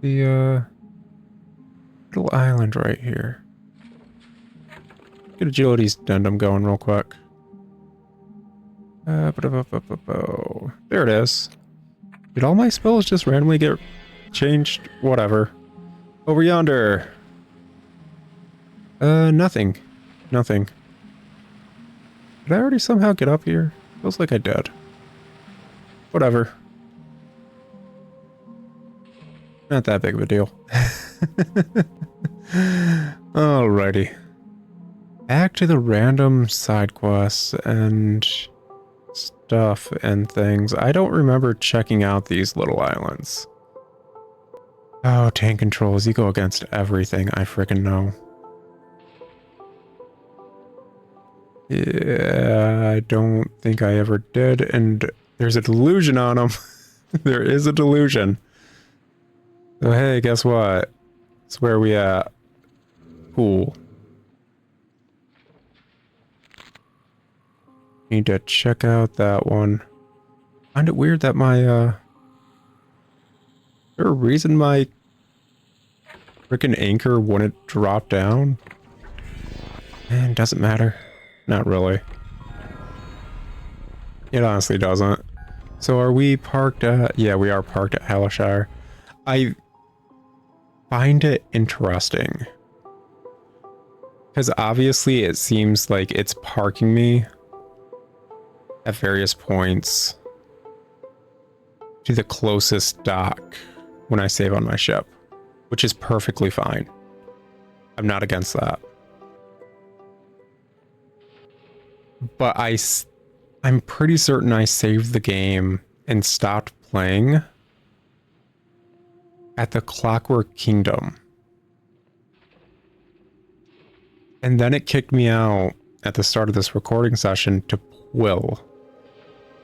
Speaker 1: The little island right here. Get agility's addendum going real quick. There it is. Did all my spells just randomly get changed? Whatever. Over yonder. Nothing. Nothing. Did I already somehow get up here? Feels like I did. Whatever. Not that big of a deal. Alrighty. Back to the random side quests and stuff and things. I don't remember checking out these little islands. Oh, tank controls. You go against everything. I freaking know. Yeah, I don't think I ever did. And there's a delusion on them. There is a delusion. So hey, guess what? It's where we at. Cool. Need to check out that one. Find it weird that my, is there a reason my frickin' anchor wouldn't drop down? And doesn't matter. Not really. It honestly doesn't. So are we parked at... Yeah, we are parked at Hallowshire. I find it interesting. Because obviously it seems like it's parking me at various points to the closest dock when I save on my ship, which is perfectly fine. I'm not against that. But I'm pretty certain I saved the game and stopped playing at the Clockwork Kingdom. And then it kicked me out at the start of this recording session to Quill.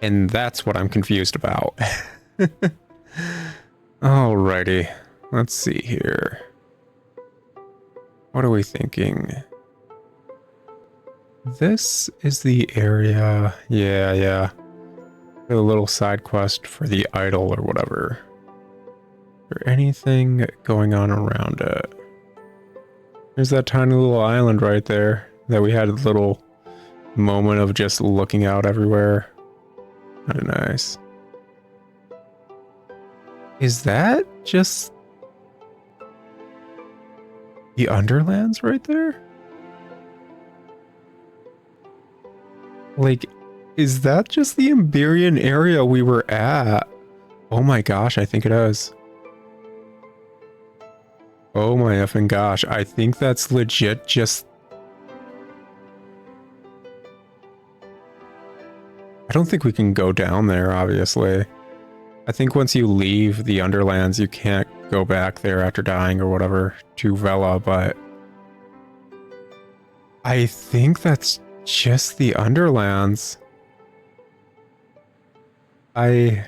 Speaker 1: And that's what I'm confused about. Alrighty. Let's see here. What are we thinking? This is the area. Yeah. A little side quest for the idol or whatever. Is there anything going on around it? There's that tiny little island right there that we had a little moment of just looking out everywhere. Kind of nice. Is that just the Underlands right there? Like, is that just the Embyrian area we were at? Oh my gosh, I think it is. Oh my effing gosh, I think that's legit just... I don't think we can go down there, obviously. I think once you leave the Underlands, you can't go back there after dying or whatever to Vela, but... I think that's just the Underlands. Like,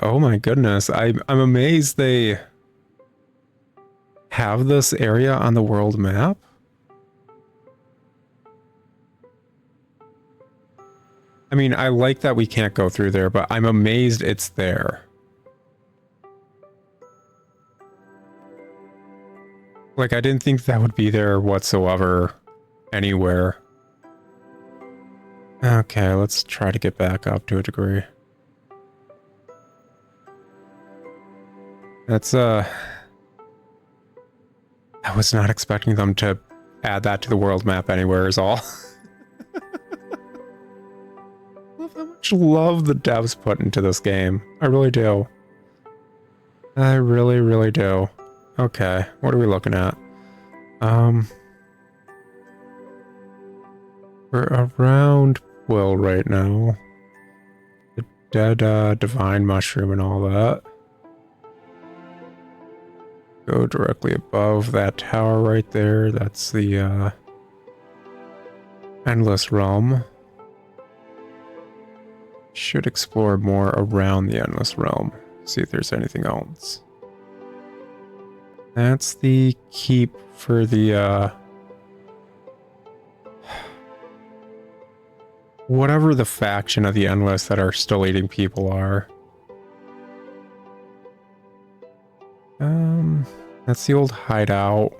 Speaker 1: oh my goodness, I'm amazed they have this area on the world map. I mean, I like that we can't go through there, but I'm amazed it's there. Like, I didn't think that would be there whatsoever anywhere. Okay, let's try to get back up to a degree. That's, I was not expecting them to add that to the world map anywhere is all. Love how much love the devs put into this game. I really do. I really, really do. Okay, what are we looking at? We're around Will right now. The dead divine mushroom and all that. Go directly above that tower right there. That's the Endless Realm. Should explore more around the Endless Realm. See if there's anything else. That's the keep for the whatever the faction of the Endless that are still eating people are. That's the old hideout.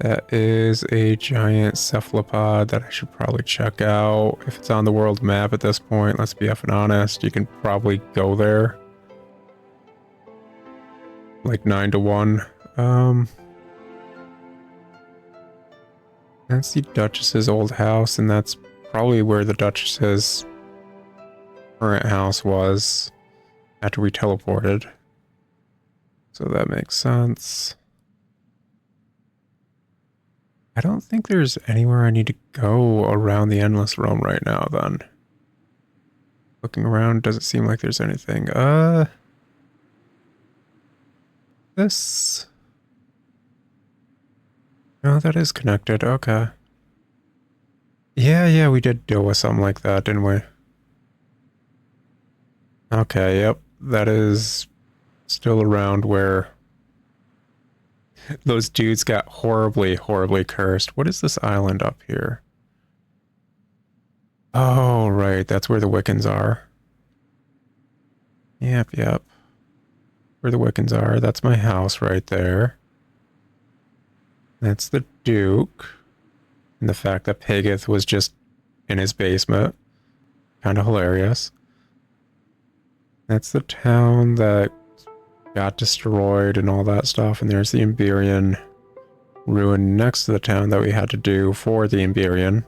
Speaker 1: That is a giant cephalopod that I should probably check out. If it's on the world map at this point, let's be effing honest, you can probably go there. Like 9 to 1. That's the Duchess's old house, and that's probably where the Duchess's current house was after we teleported. So that makes sense. I don't think there's anywhere I need to go around the Endless Realm right now, then. Looking around, doesn't seem like there's anything. This... No, that is connected. Okay. Yeah, we did deal with something like that, didn't we? Okay, yep. That is still around where those dudes got horribly, horribly cursed. What is this island up here? Oh, right. That's where the Wiccans are. Yep. Where the Wiccans are. That's my house right there. That's the Duke. And the fact that Pageth was just in his basement. Kind of hilarious. That's the town that got destroyed and all that stuff. And there's the Embyrian ruin next to the town that we had to do for the Embyrian.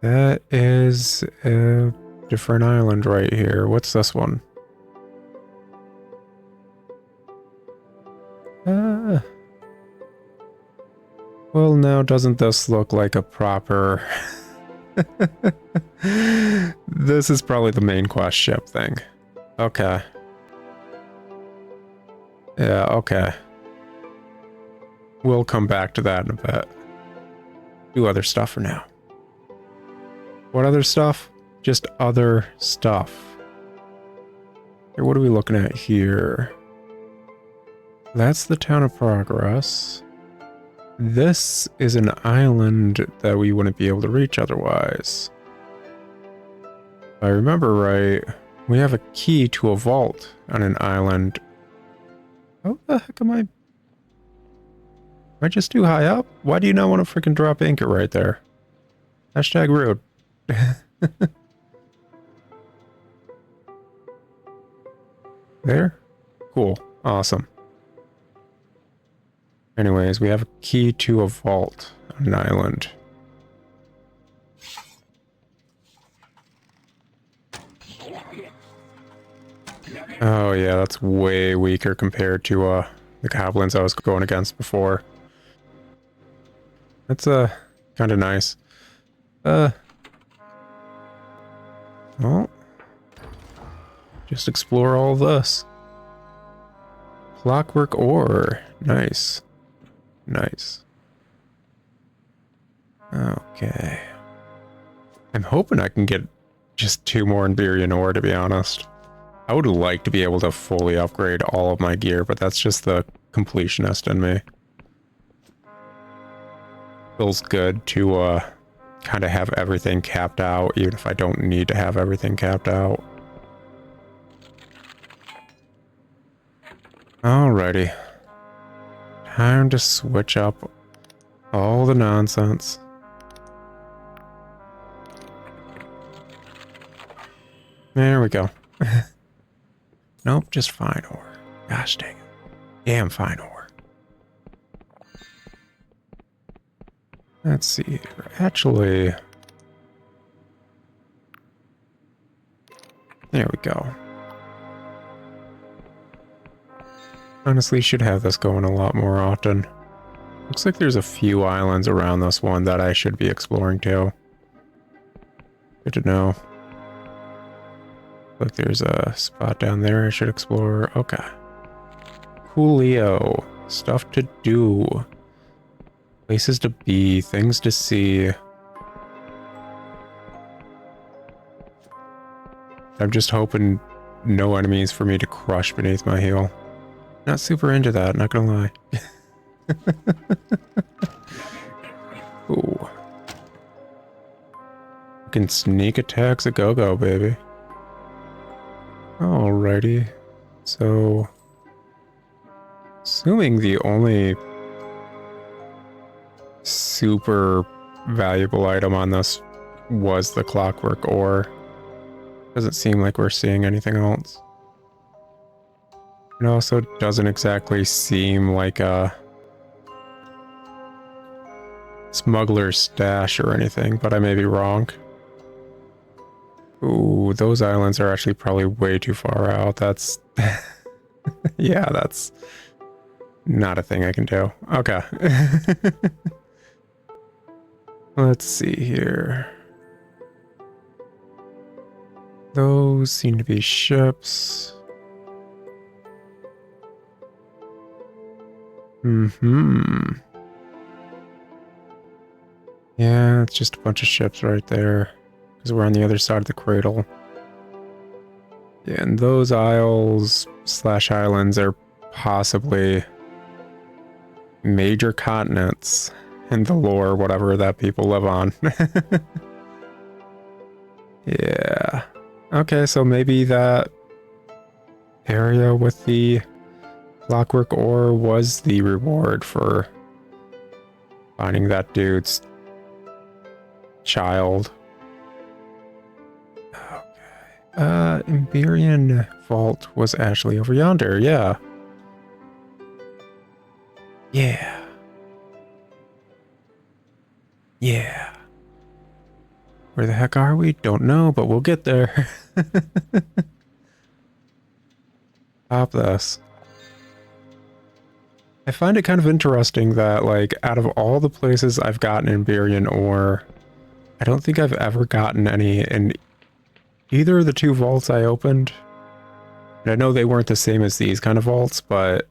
Speaker 1: That is a different island right here. What's this one? Well, now doesn't this look like a proper... This is probably the main quest ship thing. Okay. Yeah, okay. We'll come back to that in a bit. Do other stuff for now. What other stuff? Just other stuff. Okay, what are we looking at here? That's the town of Progress. This is an island that we wouldn't be able to reach otherwise. If I remember right, we have a key to a vault on an island. How the heck am I? Am I just too high up? Why do you not want to freaking drop anchor right there? Hashtag rude. There? Cool. Awesome. Anyways, we have a key to a vault on an island. Oh yeah, that's way weaker compared to the goblins I was going against before. That's kind of nice. Well, just explore all this. Clockwork ore. Nice. Nice. Okay. I'm hoping I can get just 2 more Embyrian ore, to be honest. I would like to be able to fully upgrade all of my gear, but that's just the completionist in me. Feels good to kind of have everything capped out, even if I don't need to have everything capped out. Alrighty. Time to switch up all the nonsense. There we go. Nope, just fine ore. Gosh dang it. Damn fine ore. Let's see here. Actually, there we go. Honestly, should have this going a lot more often. Looks like there's a few islands around this one that I should be exploring too. Good to know. Look, there's a spot down there I should explore. Okay. Coolio. Stuff to do. Places to be. Things to see. I'm just hoping no enemies for me to crush beneath my heel. Not super into that, not gonna lie. Ooh. Fucking sneak attacks a go-go, baby. Alrighty. So, assuming the only super valuable item on this was the clockwork ore, doesn't seem like we're seeing anything else. It also doesn't exactly seem like a smuggler's stash or anything, but I may be wrong. Ooh, those islands are actually probably way too far out. That's... yeah, that's not a thing I can do. Okay. Let's see here. Those seem to be ships. Yeah, it's just a bunch of ships right there. Because we're on the other side of the cradle. Yeah, and those isles / islands are possibly major continents in the lore, whatever that people live on. Yeah. Okay, so maybe that area with the clockwork ore was the reward for finding that dude's child. Okay. Embyrian vault was actually over yonder, yeah. Yeah. Yeah. Where the heck are we? Don't know, but we'll get there. Pop this. I find it kind of interesting that, like, out of all the places I've gotten Embyrian ore, I don't think I've ever gotten any in either of the two vaults I opened. And I know they weren't the same as these kind of vaults, but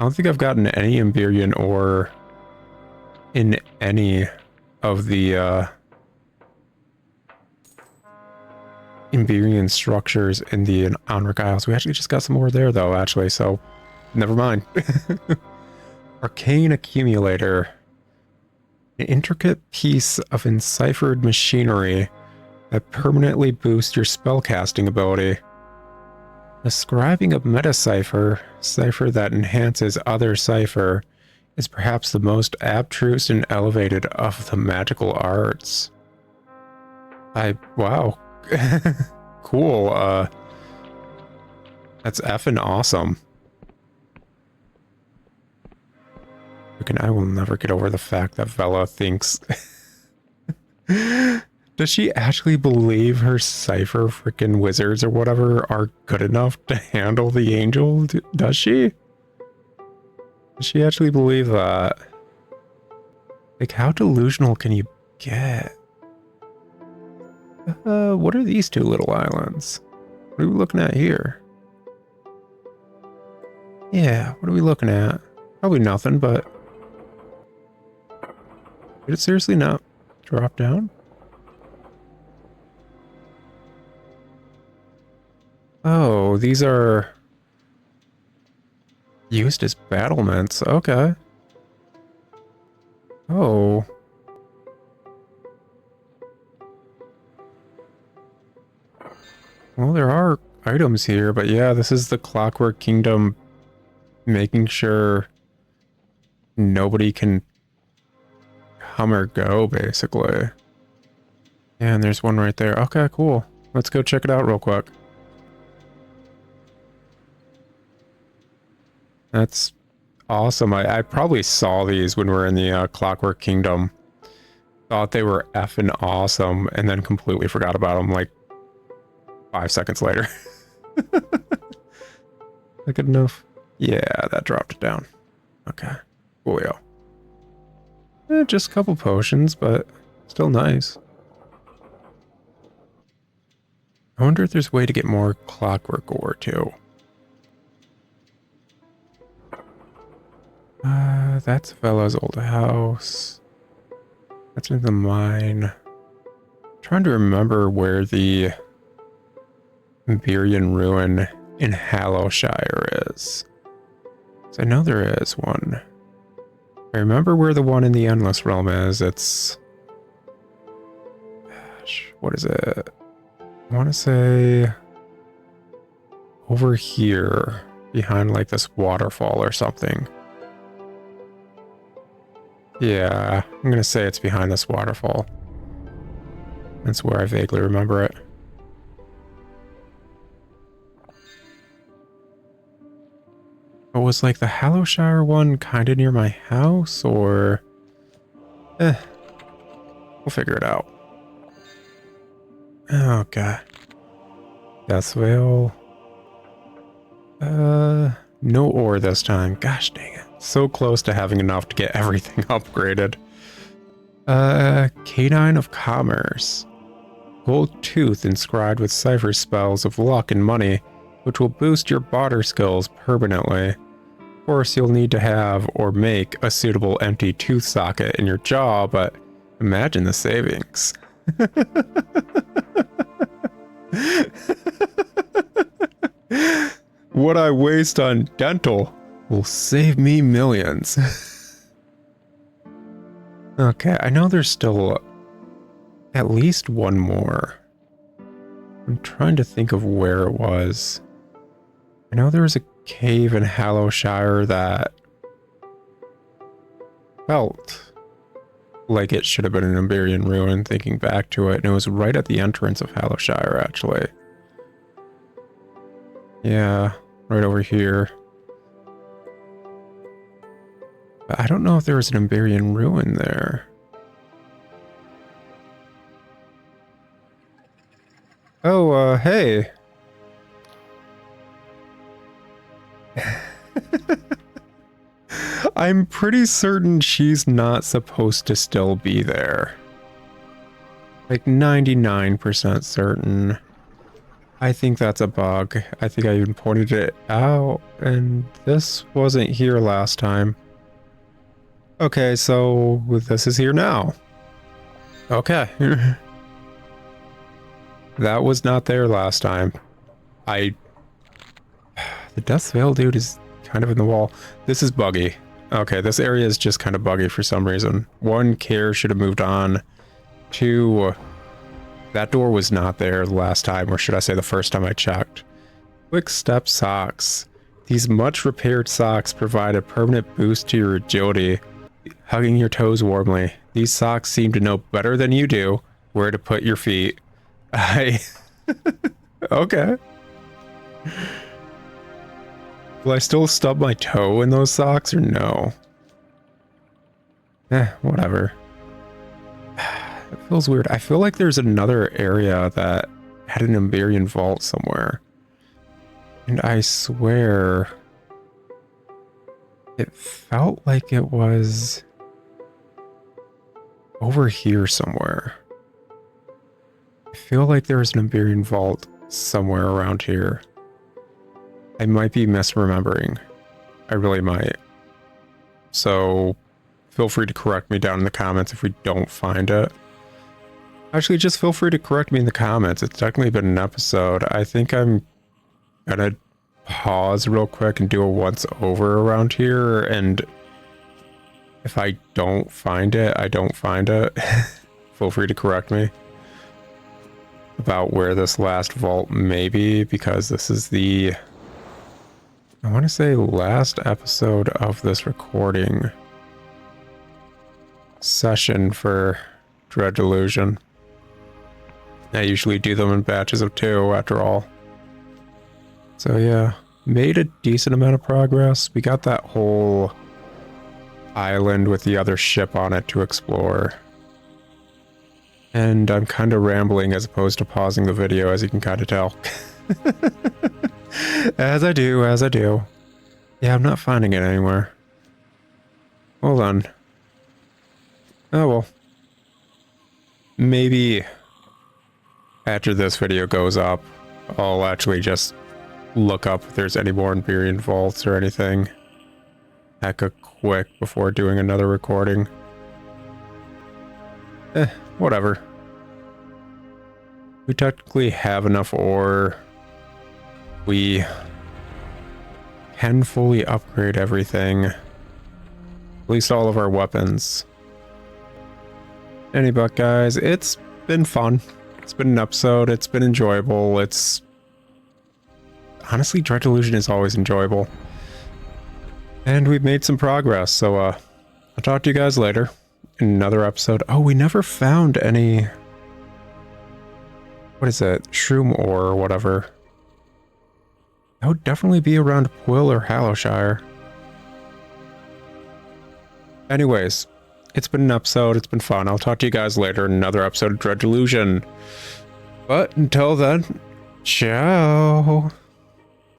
Speaker 1: I don't think I've gotten any Embyrian ore in any of the Embyrian structures in the Oneiric Isles. We actually just got some more there, though, actually, so never mind. Arcane Accumulator. An intricate piece of enciphered machinery that permanently boosts your spellcasting ability. Ascribing a meta-cipher that enhances other cipher, is perhaps the most abstruse and elevated of the magical arts. Wow. Cool, that's effing awesome. I will never get over the fact that Vela thinks... Does she actually believe her cipher freaking wizards or whatever are good enough to handle the angel? Does she? Does she actually believe that? Like, how delusional can you get? What are these two little islands? What are we looking at here? Yeah, what are we looking at? Probably nothing, but... Did it seriously not drop down? Oh, these are... used as battlements. Okay. Oh. Well, there are items here, but yeah, this is the Clockwork Kingdom making sure nobody can come or go, basically. Yeah, and there's one right there. Okay, cool. Let's go check it out real quick. That's awesome. I probably saw these when we were in the Clockwork Kingdom. Thought they were effing awesome and then completely forgot about them like 5 seconds later. Not good enough? Yeah, that dropped it down. Okay. Coolio. Just a couple potions, but still nice. I wonder if there's a way to get more clockwork ore too. That's Vella's old house. That's in the mine. Trying to remember where the Embyrian ruin in Hallowshire is. So I know there is one. I remember where the one in the Endless Realm is. It's... Gosh, what is it? I want to say... over here. Behind like this waterfall or something. Yeah, I'm going to say it's behind this waterfall. That's where I vaguely remember it. But was like the Hallowshire one kind of near my house, or... we'll figure it out. Oh, God. Deathvale. No ore this time. Gosh dang it. So close to having enough to get everything upgraded. Canine of Commerce. Gold tooth inscribed with cipher spells of luck and money, which will boost your barter skills permanently. Of course, you'll need to have or make a suitable empty tooth socket in your jaw, but imagine the savings. What I waste on dental will save me millions. Okay, I know there's still at least one more. I'm trying to think of where it was. I know there was a cave in Hallowshire that felt like it should have been an Embyrian ruin, thinking back to it, and it was right at the entrance of Hallowshire, actually. Yeah, right over here. But I don't know if there was an Embyrian ruin there. Oh, hey. I'm pretty certain she's not supposed to still be there. Like 99% certain. I think that's a bug. I think I even pointed it out, and this wasn't here last time. Okay, so this is here now. Okay. That was not there last time. The Deathvale dude is kind of in the wall. This is buggy. Okay, this area is just kind of buggy for some reason. 1, care should have moved on. 2, that door was not there last time, or should I say the first time I checked. Quick step socks. These much repaired socks provide a permanent boost to your agility, hugging your toes warmly. These socks seem to know better than you do where to put your feet. Okay. Will I still stub my toe in those socks or no? Whatever. It feels weird. I feel like there's another area that had an Embyrian vault somewhere. And I swear it felt like it was over here somewhere. I feel like there's an Embyrian vault somewhere around here. I might be misremembering. I really might. So feel free to correct me down in the comments if we don't find it. Actually, just feel free to correct me in the comments. It's technically been an episode. I think I'm gonna pause real quick and do a once over around here, and if I don't find it, I don't find it. Feel free to correct me about where this last vault may be, because this is the, I want to say, last episode of this recording session for Dread Delusion. I usually do them in batches of 2 after all. So yeah, made a decent amount of progress. We got that whole island with the other ship on it to explore. And I'm kind of rambling as opposed to pausing the video, as you can kind of tell. As I do. Yeah, I'm not finding it anywhere. Hold on. Oh well. Maybe after this video goes up, I'll actually just look up if there's any more Embyrian vaults or anything. Hecka quick before doing another recording. Whatever. We technically have enough ore. We can fully upgrade everything. At least all of our weapons. Anyway, guys, it's been fun. It's been an episode. It's been enjoyable. It's... honestly, Dread Delusion is always enjoyable. And we've made some progress, so I'll talk to you guys later in another episode. Oh, we never found any... what is it? Shroom ore or whatever. That would definitely be around Quill or Hallowshire. Anyways, it's been an episode. It's been fun. I'll talk to you guys later in another episode of Dread Delusion. But until then, ciao.